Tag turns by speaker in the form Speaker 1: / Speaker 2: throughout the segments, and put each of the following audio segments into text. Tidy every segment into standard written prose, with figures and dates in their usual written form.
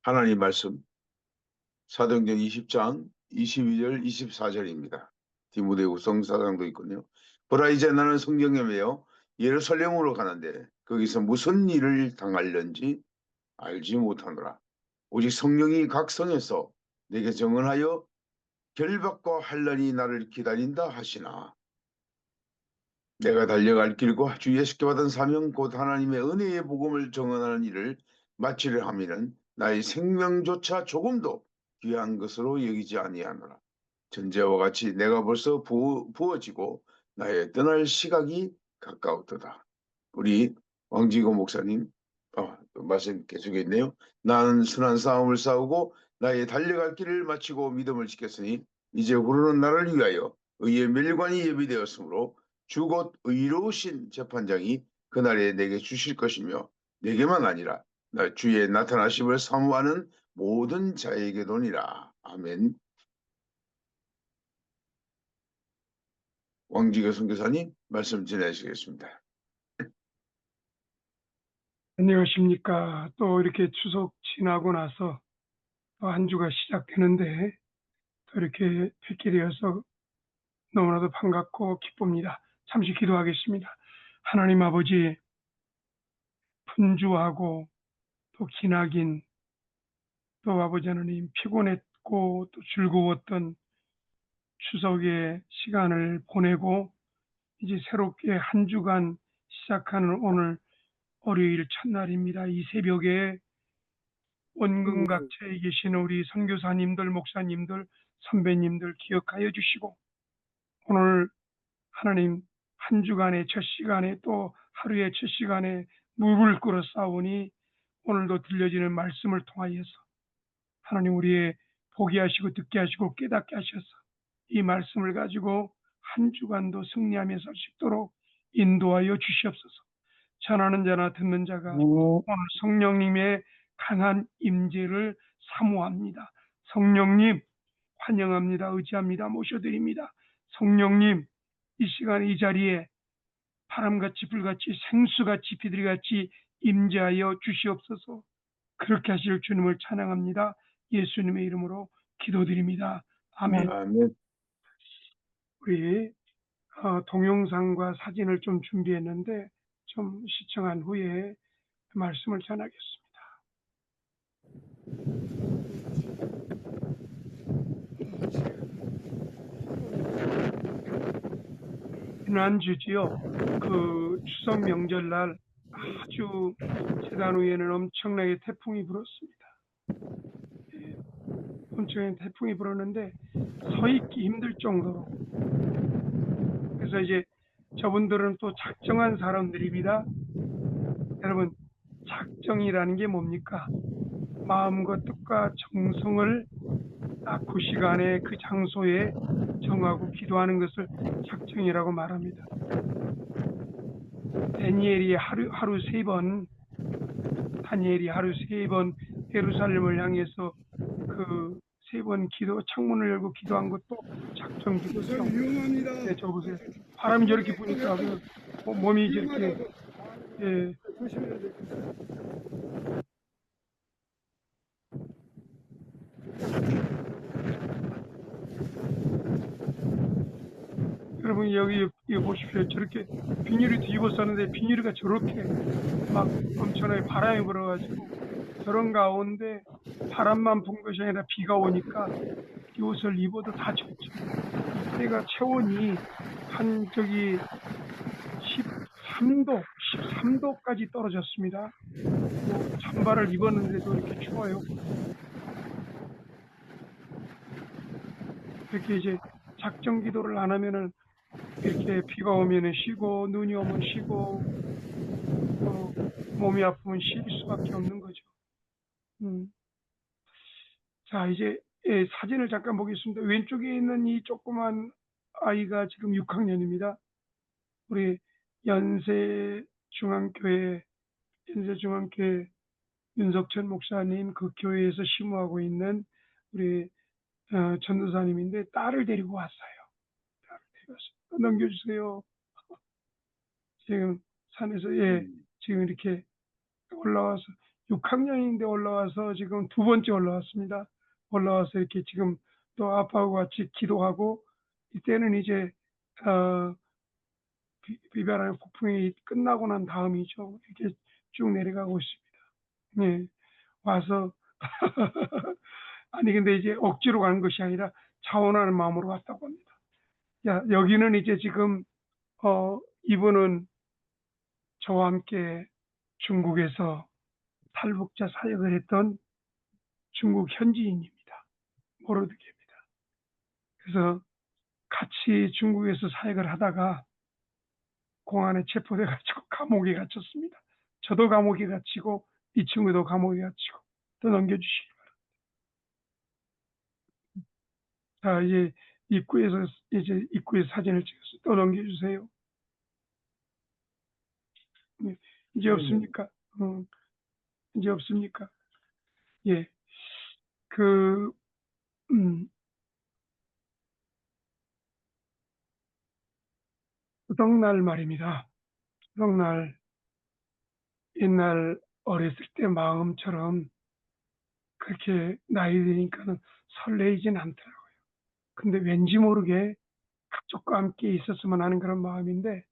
Speaker 1: 하나님 말씀 사도행전 20장 22절 24절입니다. 디모데후서 4장도 있군요. 보라 이제 나는 성경에 매여 예루살렘으로 가는데 거기서 무슨 일을 당할는지 알지 못하노라. 오직 성령이 각 성에서 내게 정언하여 결박과 환난이 나를 기다린다 하시나 내가 달려갈 길과 주 예수께 받은 사명 곧 하나님의 은혜의 복음을 정언하는 일을 마치려 하면은 나의 생명조차 조금도 귀한 것으로 여기지 아니하노라. 전제와 같이 내가 벌써 부어지고 나의 떠날 시각이 가까웠도다. 우리 왕지고 목사님 말씀 계속해 있네요. 나는 선한 싸움을 싸우고 나의 달려갈 길을 마치고 믿음을 지켰으니 이제 후로는 나를 위하여 의의 멸관이 예비되었으므로 주 곧 의로우신 재판장이 그날에 내게 주실 것이며 내게만 아니라 나 주의 나타나심을 사모하는 모든 자에게도니라. 아멘. 왕지교 선교사님 말씀 전해주시겠습니다.
Speaker 2: 안녕하십니까. 또 이렇게 추석 지나고 나서 또 한 주가 시작되는데 또 이렇게 뵙게 되어서 너무나도 반갑고 기쁩니다. 잠시 기도하겠습니다. 하나님 아버지, 분주하고 또 기나긴 또 아버지 하나님 피곤했고 또 즐거웠던 추석의 시간을 보내고 이제 새롭게 한 주간 시작하는 오늘 월요일 첫날입니다. 이 새벽에 원근각처에 계시는 우리 선교사님들, 목사님들, 선배님들 기억하여 주시고 오늘 하나님 한 주간의 첫 시간에 또 하루의 첫 시간에 무릎을 꿇어 싸우니 오늘도 들려지는 말씀을 통하여서 하나님 우리의 보게 하시고 듣게 하시고 깨닫게 하셔서 이 말씀을 가지고 한 주간도 승리하며 살 수 있도록 인도하여 주시옵소서. 전하는 자나 듣는 자가 오늘 성령님의 강한 임재를 사모합니다. 성령님 환영합니다. 의지합니다. 모셔드립니다. 성령님 이 시간 이 자리에 바람같이 불같이 생수같이 비둘기같이 임재하여 주시옵소서. 그렇게 하실 주님을 찬양합니다. 예수님의 이름으로 기도드립니다. 아멘.
Speaker 1: 아멘.
Speaker 2: 우리 동영상과 사진을 좀 준비했는데 좀 시청한 후에 말씀을 전하겠습니다. 지난주지요. 그 추석 명절날 아주 재단 위에는 엄청나게 태풍이 불었습니다. 엄청나게 태풍이 불었는데 서 있기 힘들 정도로. 그래서 이제 저분들은 또 작정한 사람들입니다. 여러분, 작정이라는 게 뭡니까? 마음과 뜻과 정성을 딱 그 시간에 그 장소에 정하고 기도하는 것을 작정이라고 말합니다. 다니엘이 하루 세 번 예루살렘을 향해서 그 세 번 창문을 열고 기도한 것도 작정 기도죠. 네, 저 보세요. 바람이 저렇게 부니까 몸이 저렇게 여러분 여기 보십시오. 저렇게 비닐을 뒤집어 썼는데 비닐가 저렇게 막 엄청나게 바람이 불어가지고 저런 가운데 바람만 분 것이 아니라 비가 오니까 이 옷을 입어도 다 젖죠. 이때가 체온이 한 13도까지 떨어졌습니다. 잠바를 입었는데도 이렇게 추워요. 이렇게 이제 작정 기도를 안 하면은 이렇게 비가 오면은 쉬고 눈이 오면 쉬고 몸이 아프면 쉴 수밖에 없는 거죠. 자, 이제 사진을 잠깐 보겠습니다. 왼쪽에 있는 이 조그만 아이가 지금 6학년입니다. 우리 연세중앙교회 윤석천 목사님 그 교회에서 심호하고 있는 우리 전도사님인데 딸을 데리고 왔어요. 넘겨주세요. 지금 산에서 지금 이렇게 올라와서 6학년인데 올라와서 지금 두 번째 올라왔습니다. 올라와서 이렇게 지금 또 아빠하고 같이 기도하고, 이때는 이제 어 비바람의 폭풍이 끝나고 난 다음이죠. 이렇게 쭉 내려가고 있습니다. 예. 와서 아니 근데 이제 억지로 가는 것이 아니라 자원하는 마음으로 왔다고 합니다. 야, 여기는 이제 지금 이분은 저와 함께 중국에서 탈북자 사역을 했던 중국 현지인입니다. 모로드게입니다. 그래서 같이 중국에서 사역을 하다가 공안에 체포돼 가지고 감옥에 갇혔습니다. 저도 감옥에 갇히고 이 친구도 감옥에 갇히고. 또 넘겨주시기 바랍니다. 자, 이제 입구에 사진을 찍어서 또 넘겨주세요. 네. 이제 없습니까? 이제 없습니까? 예. 그, 음, 추석날 말입니다. 추석날, 옛날 어렸을 때 마음처럼 그렇게 나이 드니까는 설레이진 않더라고요. 근데 왠지 모르게 가족과 함께 있었으면 하는 그런 마음인데,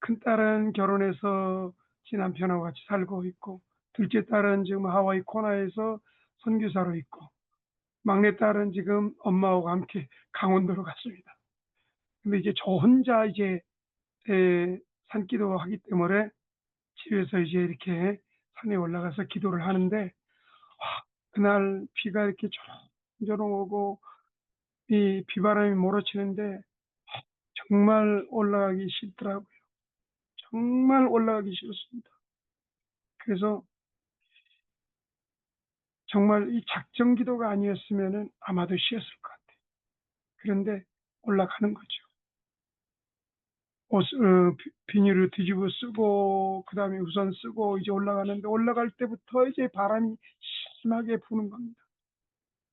Speaker 2: 큰딸은 결혼해서 지 남편하고 같이 살고 있고, 둘째 딸은 지금 하와이 코나에서 선교사로 있고, 막내딸은 지금 엄마하고 함께 강원도로 갔습니다. 근데 이제 저 혼자 이제 산기도 하기 때문에 집에서 이제 이렇게 산에 올라가서 기도를 하는데, 그날 비가 이렇게 조롱조롱 오고 이 비바람이 몰아치는데 정말 올라가기 싫더라고요. 정말 올라가기 싫습니다. 그래서 정말 이 작정 기도가 아니었으면은 아마도 쉬었을 것 같아요. 그런데 올라가는 거죠. 비닐을 뒤집어 쓰고 그다음에 우산 쓰고 이제 올라가는데, 올라갈 때부터 이제 바람이 심하게 부는 겁니다.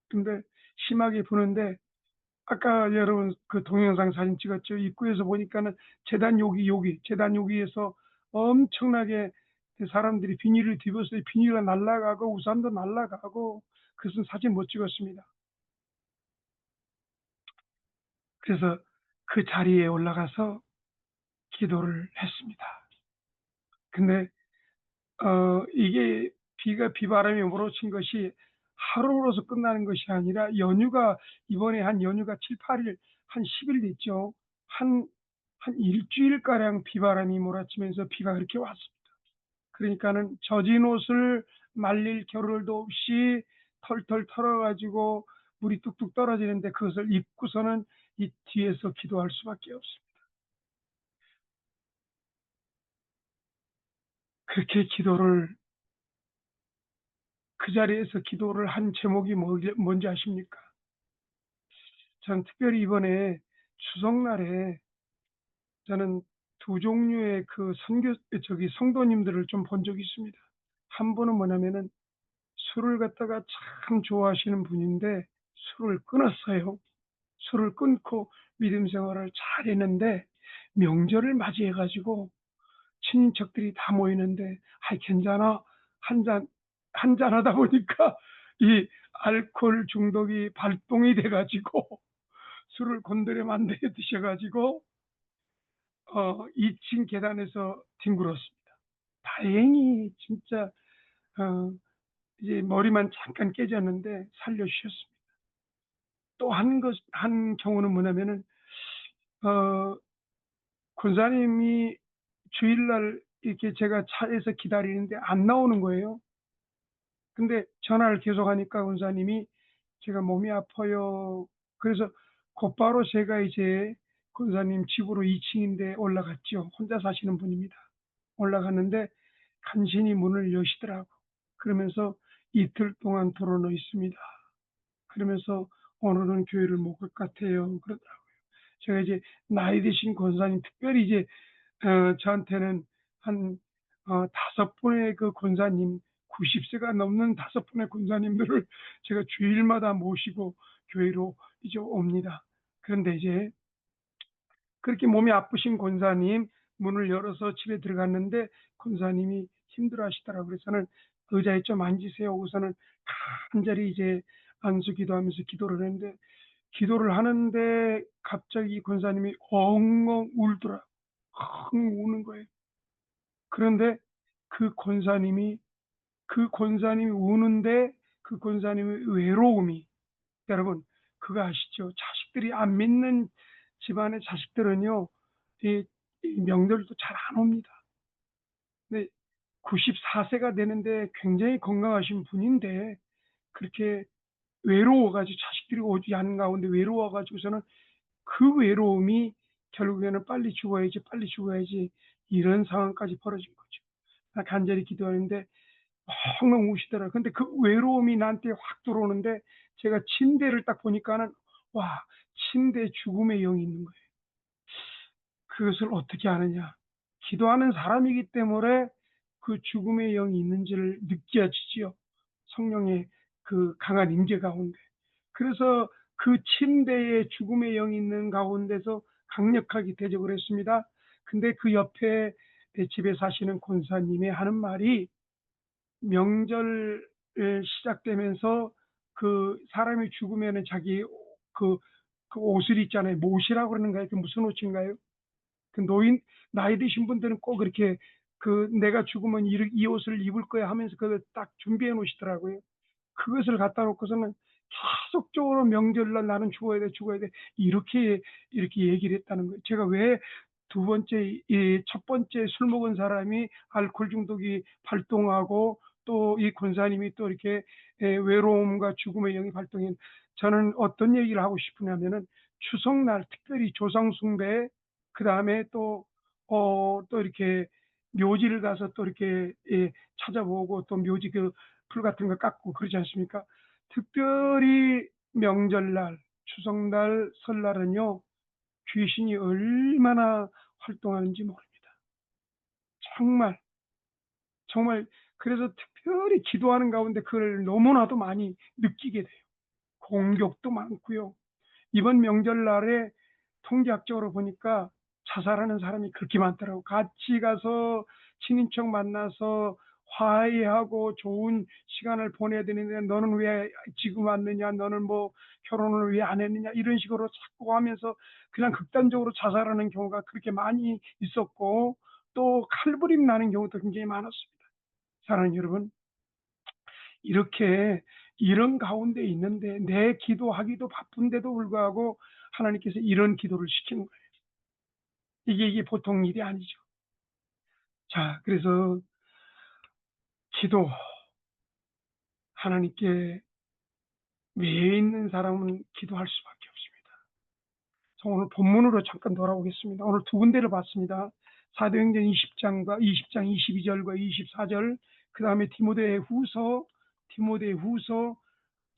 Speaker 2: 근데 심하게 부는데, 아까 여러분 그 동영상 사진 찍었죠? 입구에서 보니까는 재단 여기에서 엄청나게 사람들이 비닐을 뒤집어서 비닐이 날아가고 우산도 날아가고, 그것은 사진 못 찍었습니다. 그래서 그 자리에 올라가서 기도를 했습니다. 근데 이게 비바람이 몰아친 것이 하루로서 끝나는 것이 아니라 이번에 한 연휴가 7, 8일, 한 10일 됐죠. 한 일주일가량 비바람이 몰아치면서 비가 그렇게 왔습니다. 그러니까는 젖은 옷을 말릴 겨를도 없이 털털 털어가지고 물이 뚝뚝 떨어지는데, 그것을 입고서는 이 뒤에서 기도할 수밖에 없습니다. 그렇게 그 자리에서 기도를 한 제목이 뭔지 아십니까? 전 특별히 이번에 추석날에 저는 두 종류의 성도님들을 좀 본 적이 있습니다. 한 분은 뭐냐면은 술을 갖다가 참 좋아하시는 분인데 술을 끊었어요. 술을 끊고 믿음 생활을 잘 했는데, 명절을 맞이해가지고 친인척들이 다 모이는데, 괜찮아. 한 잔 하다 보니까 이 알코올 중독이 발동이 돼가지고 술을 곤드레 만들어 드셔가지고 2층 계단에서 뒹굴었습니다. 다행히 진짜 어, 이제 머리만 잠깐 깨졌는데 살려주셨습니다. 또 한 경우는 뭐냐면은 어, 권사님이 주일날 이렇게 제가 차에서 기다리는데 안 나오는 거예요. 근데 전화를 계속 하니까 권사님이 제가 몸이 아파요. 그래서 곧바로 제가 이제 권사님 집으로 2층인데 올라갔죠. 혼자 사시는 분입니다. 올라갔는데 간신히 문을 여시더라고. 그러면서 이틀 동안 털어놓 있습니다. 그러면서 오늘은 교회를 못 갈 것 같아요. 그러더라고요. 제가 이제 나이 드신 권사님, 특별히 이제 저한테는 한 5분의 그 권사님, 90세가 넘는 5분의 권사님들을 제가 주일마다 모시고 교회로 이제 옵니다. 그런데 이제 그렇게 몸이 아프신 권사님 문을 열어서 집에 들어갔는데, 권사님이 힘들어하시더라고요. 그래서는 의자에 좀 앉으세요. 하고서는 간절히 이제 안수 기도하면서 기도를 했는데, 기도를 하는데 갑자기 권사님이 엉엉 울더라. 엉 우는 거예요. 그런데 그 권사님이 우는데 그 권사님의 외로움이, 여러분 그거 아시죠? 자식들이 안 믿는 집안의 자식들은요, 이 명절도 잘 안 옵니다. 근데 94세가 되는데 굉장히 건강하신 분인데 그렇게 외로워 가지고, 자식들이 오지 않는 가운데 외로워 가지고서는 그 외로움이 결국에는 '빨리 죽어야지, 빨리 죽어야지.' 이런 상황까지 벌어진 거죠. 간절히 기도하는데 엉엉 우시더라고요. 근데 그 외로움이 나한테 확 들어오는데, 제가 침대를 딱 보니까는, 와, 침대에 죽음의 영이 있는 거예요. 그것을 어떻게 아느냐? 기도하는 사람이기 때문에 그 죽음의 영이 있는지를 느껴지지요. 성령의 그 강한 임재 가운데. 그래서 그 침대에 죽음의 영이 있는 가운데서 강력하게 대적을 했습니다. 근데 그 옆에 집에 사시는 권사님이 하는 말이, 명절 시작되면서 그 사람이 죽으면은 자기 그 옷을 있잖아요. 못이라고 그러는가요? 그 무슨 옷인가요? 그 나이 드신 분들은 꼭 그렇게 그 '내가 죽으면 이 옷을 입을 거야.' 하면서 그걸 딱 준비해 놓으시더라고요. 그것을 갖다 놓고서는 계속적으로 명절날 '나는 죽어야 돼, 죽어야 돼.' 이렇게 얘기를 했다는 거예요. 제가 왜 두 번째 첫 번째 술 먹은 사람이 알코올 중독이 발동하고, 또 이 권사님이 또 이렇게 외로움과 죽음의 영이 발동한, 저는 어떤 얘기를 하고 싶으냐면은, 추석날 특별히 조상 숭배, 그다음에 또 이렇게 묘지를 가서 또 이렇게 찾아보고, 또 묘지 풀 같은 거 깎고 그러지 않습니까? 특별히 명절날, 추석날, 설날은요, 귀신이 얼마나 활동하는지 모릅니다. 정말, 정말. 그래서 특별히 기도하는 가운데 그걸 너무나도 많이 느끼게 돼요. 공격도 많고요. 이번 명절날에 통계학적으로 보니까 자살하는 사람이 그렇게 많더라고요. 같이 가서 친인척 만나서 화해하고 좋은 시간을 보내야 되는데, "너는 왜 지금 왔느냐? 너는 뭐 결혼을 왜 안 했느냐?" 이런 식으로 자꾸 하면서 그냥 극단적으로 자살하는 경우가 그렇게 많이 있었고, 또 칼부림 나는 경우도 굉장히 많았습니다. 사랑하는 여러분, 이렇게 이런 가운데 있는데 내 기도하기도 바쁜데도 불구하고 하나님께서 이런 기도를 시키는 거예요. 이게 보통 일이 아니죠. 자, 그래서 기도, 하나님께 매여 있는 사람은 기도할 수밖에 없습니다. 저 오늘 본문으로 잠깐 돌아오겠습니다. 오늘 두 군데를 봤습니다. 사도행전 20장 22절과 24절, 그 다음에 디모데후서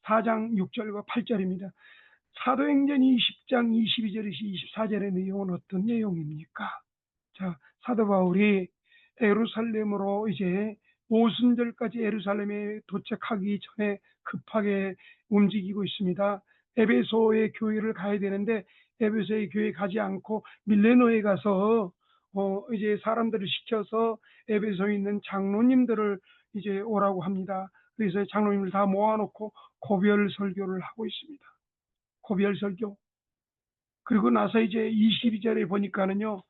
Speaker 2: 4장 6절과 8절입니다. 사도행전 20장 22절에서 24절의 내용은 어떤 내용입니까? 자, 사도 바울이 예루살렘으로 이제 오순절까지 예루살렘에 도착하기 전에 급하게 움직이고 있습니다. 에베소의 교회를 가야 되는데, 에베소의 교회 가지 않고 밀레노에 가서 이제 사람들을 시켜서 에베소에 있는 장로님들을 이제 오라고 합니다. 그래서 장로님을 다 모아놓고 고별 설교를 하고 있습니다. 고별 설교. 그리고 나서 이제 22절에 보니까는요,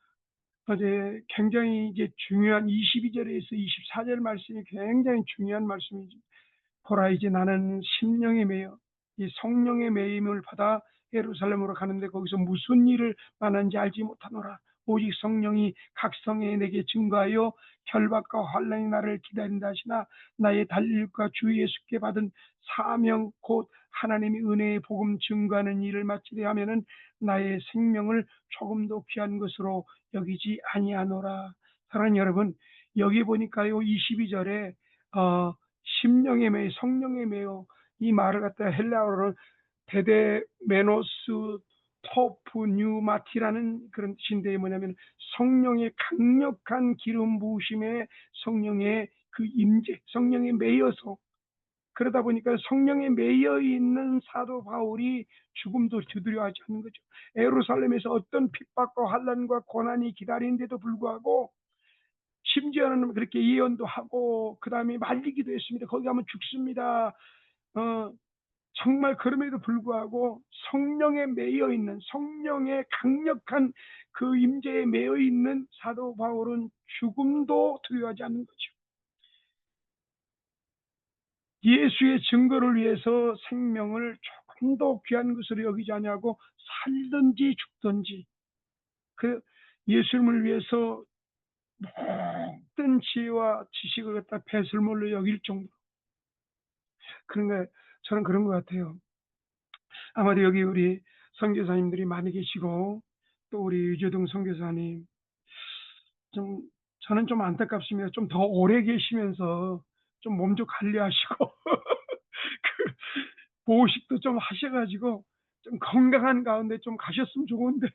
Speaker 2: 이제 굉장히 이제 중요한 22절에서 24절 말씀이 굉장히 중요한 말씀이죠. 보라, 이제 나는 심령에 매여 이 성령의 매임을 받아 예루살렘으로 가는데, 거기서 무슨 일을 만난지 알지 못하노라. 오직 성령이 각 성에 내게 증거하여 결박과 환난이 나를 기다린다 하시나, 나의 달릴과 주 예수께 받은 사명 곧 하나님의 은혜의 복음 증거하는 일을 마치려 하면은 나의 생명을 조금도 귀한 것으로 여기지 아니하노라. 사랑하는 여러분, 여기 보니까요, 22절에 심령에 매여, 성령에 매여, 이 말을 갖다 헬라어로는 데데메노스 토프 뉴마티라는 그런 뜻인데, 뭐냐면 성령의 강력한 기름 부으심에, 성령의 그 임재, 성령에 매여서, 그러다 보니까 성령에 매여 있는 사도 바울이 죽음도 두려워하지 않는 거죠. 예루살렘에서 어떤 핍박과 환난과 고난이 기다리는데도 불구하고 심지어는 그렇게 예언도 하고 그다음에 말리기도 했습니다. 거기 가면 죽습니다. 정말 그럼에도 불구하고 성령에 매여 있는, 성령의 강력한 그 임재에 매여 있는 사도 바울은 죽음도 두려워하지 않는 거죠. 예수의 증거를 위해서 생명을 조금도 귀한 것으로 여기지 아니하고 살든지 죽든지 그 예수님을 위해서 모든 지혜와 지식을 갖다 배설물로 여길 정도. 그런가 저는 그런 것 같아요. 아마도 여기 우리 선교사님들이 많이 계시고 또 우리 유재동 선교사님 좀 저는 좀 안타깝습니다. 좀 더 오래 계시면서 좀 몸 좀 관리하시고 그 보호식도 좀 하셔 가지고 좀 건강한 가운데 좀 가셨으면 좋은데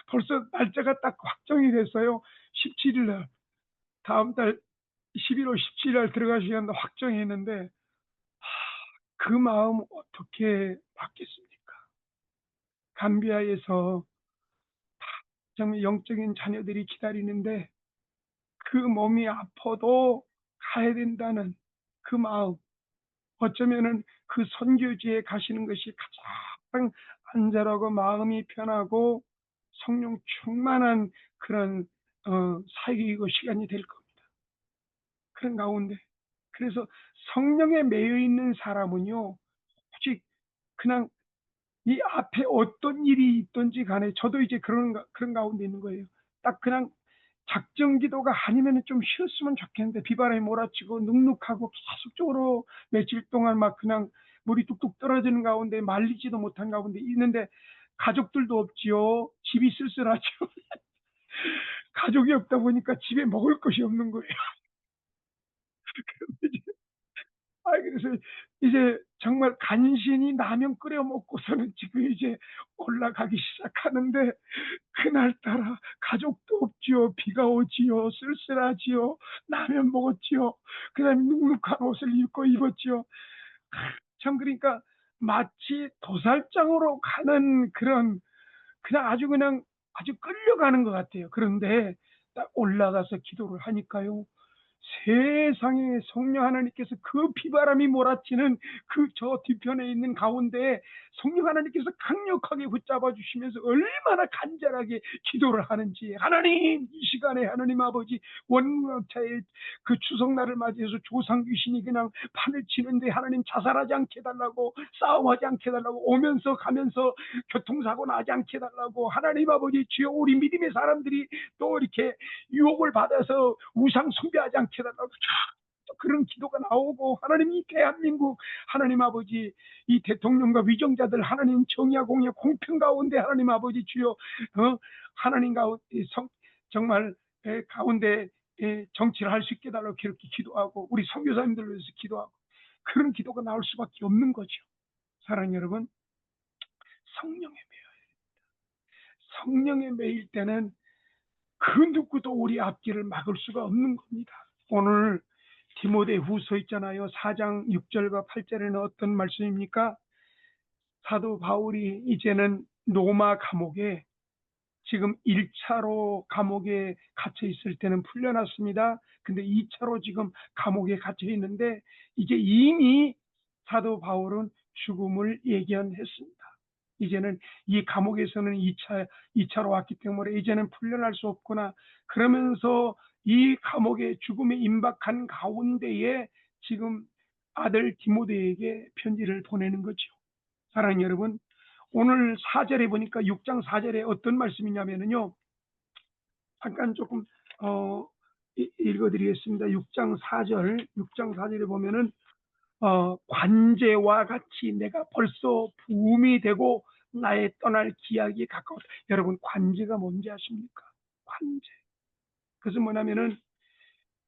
Speaker 2: 벌써 날짜가 딱 확정이 됐어요. 17일 날. 다음 달 11월 17일 날 들어가시겠다 확정했는데 그 마음 어떻게 받겠습니까? 감비아에서 정말 영적인 자녀들이 기다리는데 그 몸이 아파도 가야 된다는 그 마음, 어쩌면은 그 선교지에 가시는 것이 가장 안전하고 마음이 편하고 성령 충만한 그런 사역이고 시간이 될 겁니다. 그런 가운데 그래서 성령에 매여 있는 사람은요, 오직 그냥 이 앞에 어떤 일이 있든지 간에 저도 이제 그런 가운데 있는 거예요. 딱 그냥 작정 기도가 아니면은 좀 쉬었으면 좋겠는데 비바람이 몰아치고 눅눅하고 계속적으로 며칠 동안 막 그냥 물이 뚝뚝 떨어지는 가운데 말리지도 못한 가운데 있는데 가족들도 없지요. 집이 쓸쓸하죠. 가족이 없다 보니까 집에 먹을 것이 없는 거예요. 그래서 이제 정말 간신히 라면 끓여 먹고서는 지금 이제 올라가기 시작하는데 그날따라 가족도 없지요. 비가 오지요. 쓸쓸하지요. 라면 먹었지요. 그다음에 눅눅한 옷을 입고 입었지요. 참 그러니까 마치 도살장으로 가는 그런 그냥 아주 끌려가는 것 같아요. 그런데 딱 올라가서 기도를 하니까요. 세상에 성령 하나님께서 그 비바람이 몰아치는 그 저 뒤편에 있는 가운데 성령 하나님께서 강력하게 붙잡아 주시면서 얼마나 간절하게 기도를 하는지 하나님 이 시간에 하나님 아버지 원망차의 그 추석날을 맞이해서 조상 귀신이 그냥 판을 치는데 하나님 자살하지 않게 해달라고 싸움하지 않게 해달라고 오면서 가면서 교통사고 나지 않게 해달라고 하나님 아버지 주여 우리 믿음의 사람들이 또 이렇게 유혹을 받아서 우상 숭배하지 않게 해달라고 그런 기도가 나오고 하나님 이 대한민국 하나님 아버지 이 대통령과 위정자들 하나님 정의와 공의 공평 가운데 하나님 아버지 주여 하나님 가운데 정말 가운데 정치를 할 수 있게 해달라고 그렇게 기도하고 우리 선교사님들을 위해서 기도하고 그런 기도가 나올 수밖에 없는 거죠. 사랑하는 여러분, 성령에 성령에 매일 때는 그 누구도 우리 앞길을 막을 수가 없는 겁니다. 오늘 디모데후서 있잖아요. 4장 6절과 8절에는 어떤 말씀입니까? 사도 바울이 이제는 로마 감옥에 지금 1차로 감옥에 갇혀 있을 때는 풀려났습니다. 근데 2차로 지금 감옥에 갇혀 있는데 이제 이미 사도 바울은 죽음을 예견했습니다. 이제는 이 감옥에서는 2차로 왔기 때문에 이제는 풀려날 수 없구나. 그러면서 이 감옥에 죽음에 임박한 가운데에 지금 아들 디모데에게 편지를 보내는 거죠. 사랑하는 여러분, 오늘 4절에 보니까 6장 4절에 어떤 말씀이냐면요. 잠깐 조금 읽어드리겠습니다. 6장 4절에 보면은 관제와 같이 내가 벌써 부음이 되고 나의 떠날 기약이 가까웠다. 여러분 관제가 뭔지 아십니까? 관제. 그것은 뭐냐면은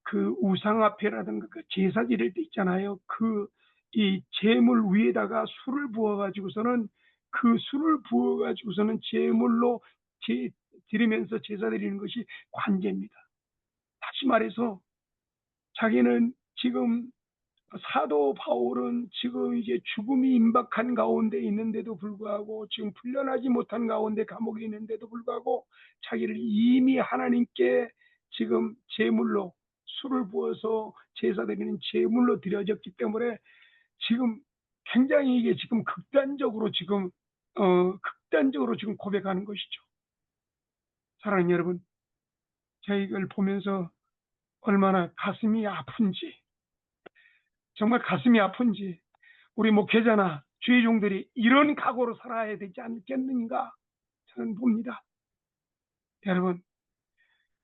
Speaker 2: 그 우상 앞에라든가 그 제사 지낼 때 있잖아요. 그 이 제물 위에다가 술을 부어 가지고서는 그 술을 부어 가지고서는 제물로 드리면서 제사 드리는 것이 관제입니다. 다시 말해서 자기는 지금 사도 바울은 지금 이제 죽음이 임박한 가운데 있는데도 불구하고 지금 풀려나지 못한 가운데 감옥에 있는데도 불구하고 자기를 이미 하나님께 지금 제물로 술을 부어서 제사드리는 제물로 드려졌기 때문에 지금 굉장히 이게 지금 극단적으로 지금 고백하는 것이죠. 사랑하는 여러분, 제가 이걸 보면서 얼마나 가슴이 아픈지, 정말 가슴이 아픈지, 우리 목회자나 주의 종들이 이런 각오로 살아야 되지 않겠는가 저는 봅니다. 여러분,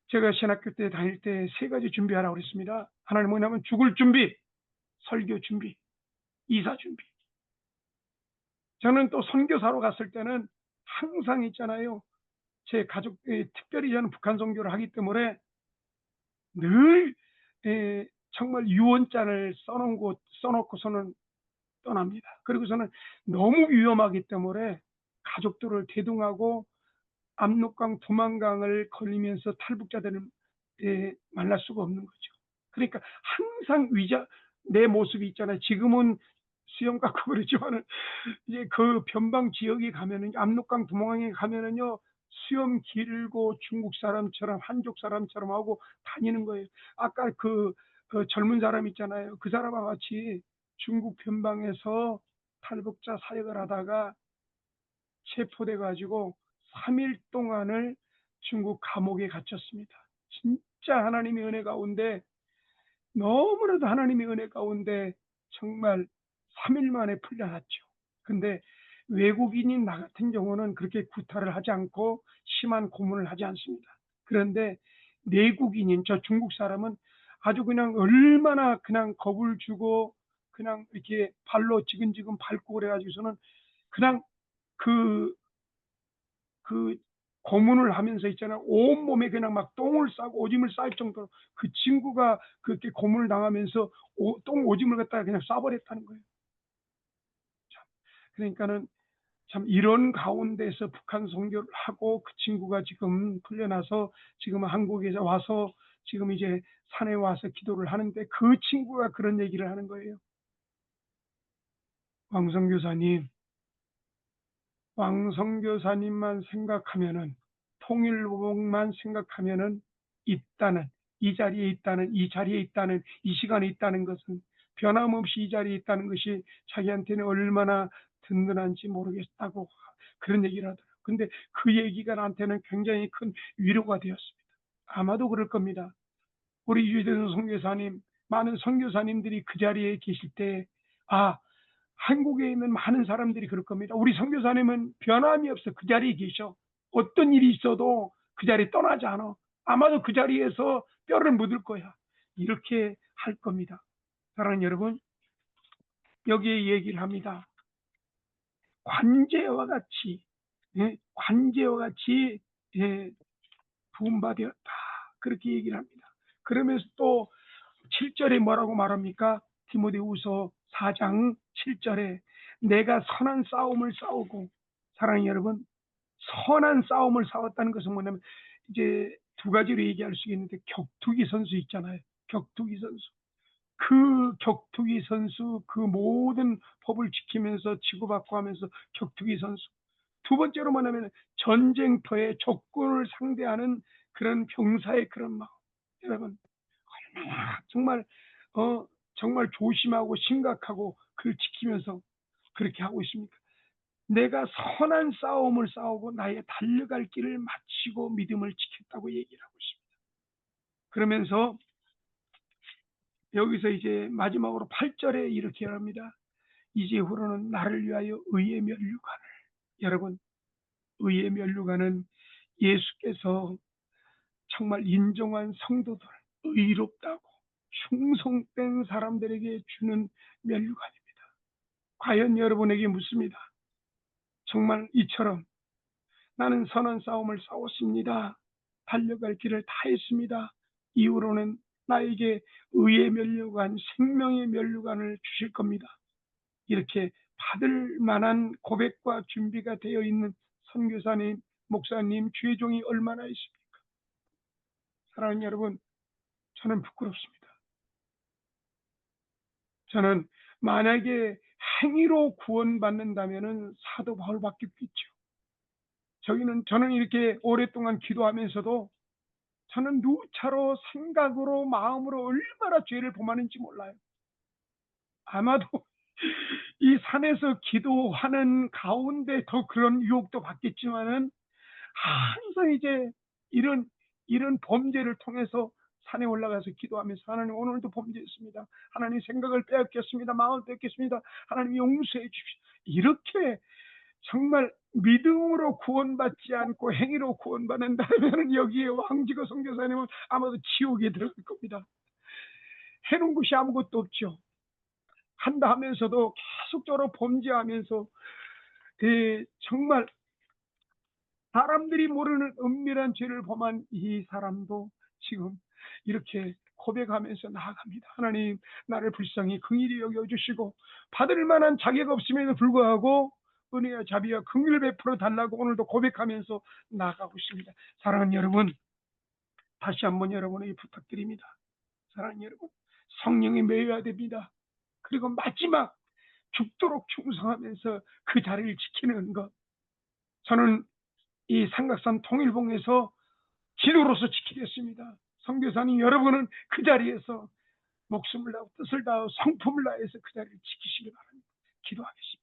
Speaker 2: 제가 신학교 때 다닐 때 세 가지 준비하라고 그랬습니다. 하나는 뭐냐면 죽을 준비, 설교 준비, 이사 준비. 저는 또 선교사로 갔을 때는 항상 있잖아요. 제 가족, 특별히 저는 북한 선교를 하기 때문에 늘 정말 유언장을 써놓고서는 떠납니다. 그리고서는 너무 위험하기 때문에 가족들을 대동하고 압록강, 두만강을 걸리면서 탈북자들을 만날 수가 없는 거죠. 그러니까 항상 내 모습이 있잖아요. 지금은 수염 깎고 그러지만은 이제 그 변방 지역에 가면은 압록강, 두만강에 가면은요 수염 길고 중국 사람처럼 한족 사람처럼 하고 다니는 거예요. 아까 그 젊은 사람 있잖아요. 그 사람과 같이 중국 변방에서 탈북자 사역을 하다가 체포돼 가지고 3일 동안을 중국 감옥에 갇혔습니다. 진짜 하나님의 은혜 가운데, 너무나도 하나님의 은혜 가운데 정말 3일 만에 풀려났죠. 근데 외국인인 나 같은 경우는 그렇게 구타를 하지 않고 심한 고문을 하지 않습니다. 그런데 내국인인 저 중국 사람은 아주 그냥 얼마나 그냥 겁을 주고 그냥 이렇게 발로 지근지근 밟고 그래가지고서는 그냥 그 그 고문을 하면서 있잖아요. 온몸에 그냥 막 똥을 싸고 오줌을 쌀 정도로 그 친구가 그렇게 고문을 당하면서 똥 오줌을 갖다가 그냥 싸버렸다는 거예요. 참, 그러니까는 참 이런 가운데서 북한 선교를 하고 그 친구가 지금 풀려나서 지금 한국에 와서 지금 이제 산에 와서 기도를 하는데 그 친구가 그런 얘기를 하는 거예요. 왕성교사님, 왕성교사님만 생각하면은, 통일복만 생각하면은 있다는, 이 자리에 있다는, 이 자리에 있다는, 이 시간에 있다는 것은 변함없이 이 자리에 있다는 것이 자기한테는 얼마나 든든한지 모르겠다고 그런 얘기를 하더라고요. 근데 그 얘기가 나한테는 굉장히 큰 위로가 되었습니다. 아마도 그럴 겁니다. 우리 유대선 선교사님, 많은 선교사님들이 그 자리에 계실 때, 아, 한국에 있는 많은 사람들이 그럴 겁니다. 우리 선교사님은 변함이 없어. 그 자리에 계셔. 어떤 일이 있어도 그 자리에 떠나지 않아. 아마도 그 자리에서 뼈를 묻을 거야. 이렇게 할 겁니다. 사랑하는 여러분, 여기에 얘기를 합니다. 관제와 같이, 관제와 같이, 부음받았다. 그렇게 얘기를 합니다. 그러면서 또 7절에 뭐라고 말합니까? 디모데후서 4장 7절에 내가 선한 싸움을 싸우고, 사랑하는 여러분, 선한 싸움을 싸웠다는 것은 뭐냐면 이제 두 가지로 얘기할 수 있는데, 격투기 선수 있잖아요. 격투기 선수. 그 격투기 선수, 그 모든 법을 지키면서 치고받고 하면서 격투기 선수. 두 번째로 뭐냐면 전쟁터의 적군을 상대하는 그런 병사의 그런 마음. 여러분, 얼마나 정말 정말 조심하고 심각하고 그걸 지키면서 그렇게 하고 있습니까? 내가 선한 싸움을 싸우고 나의 달려갈 길을 마치고 믿음을 지켰다고 얘기를 하고 있습니다. 그러면서 여기서 이제 마지막으로 8절에 이렇게 합니다. 이제후로는 나를 위하여 의의 면류관을, 여러분, 의의 면류관은 예수께서 정말 인정한 성도들, 의롭다고 충성된 사람들에게 주는 면류관입니다. 과연 여러분에게 묻습니다. 정말 이처럼 나는 선한 싸움을 싸웠습니다. 달려갈 길을 다 했습니다. 이후로는 나에게 의의 면류관, 생명의 면류관을 주실 겁니다. 이렇게 받을 만한 고백과 준비가 되어 있는 선교사님, 목사님, 주의 종이 얼마나 있습니까? 사랑하는 여러분, 저는 부끄럽습니다. 저는 만약에 행위로 구원받는다면은 사도 바울밖에 없겠죠. 저는 이렇게 오랫동안 기도하면서도 저는 누차로 생각으로 마음으로 얼마나 죄를 범하는지 몰라요. 아마도 이 산에서 기도하는 가운데 더 그런 유혹도 받겠지만은 항상 이제 이런 범죄를 통해서 산에 올라가서 기도하면서 하나님 오늘도 범죄했습니다. 하나님 생각을 빼앗겼습니다. 마음을 뺏겼습니다. 하나님 용서해 주십시오. 이렇게 정말 믿음으로 구원받지 않고 행위로 구원받는다면 여기에 왕지거 선교사님은 아마도 지옥에 들어갈 겁니다. 해놓은 것이 아무것도 없죠. 한다 하면서도 계속적으로 범죄하면서 정말 사람들이 모르는 은밀한 죄를 범한 이 사람도 지금 이렇게 고백하면서 나아갑니다. 하나님, 나를 불쌍히 긍휼히 여겨주시고 받을 만한 자격 없음에도 불구하고 은혜와 자비와 긍휼을 베풀어 달라고 오늘도 고백하면서 나아가고 있습니다. 사랑하는 여러분, 다시 한번 여러분에게 부탁드립니다. 사랑하는 여러분, 성령이 매여야 됩니다. 그리고 마지막 죽도록 충성하면서 그 자리를 지키는 것. 저는 이 삼각산 통일봉에서 기도로서 지키겠습니다. 선교사님 여러분은 그 자리에서 목숨을 다하고 뜻을 다하고 성품을 다해서 그 자리를 지키시기 바랍니다. 기도하겠습니다.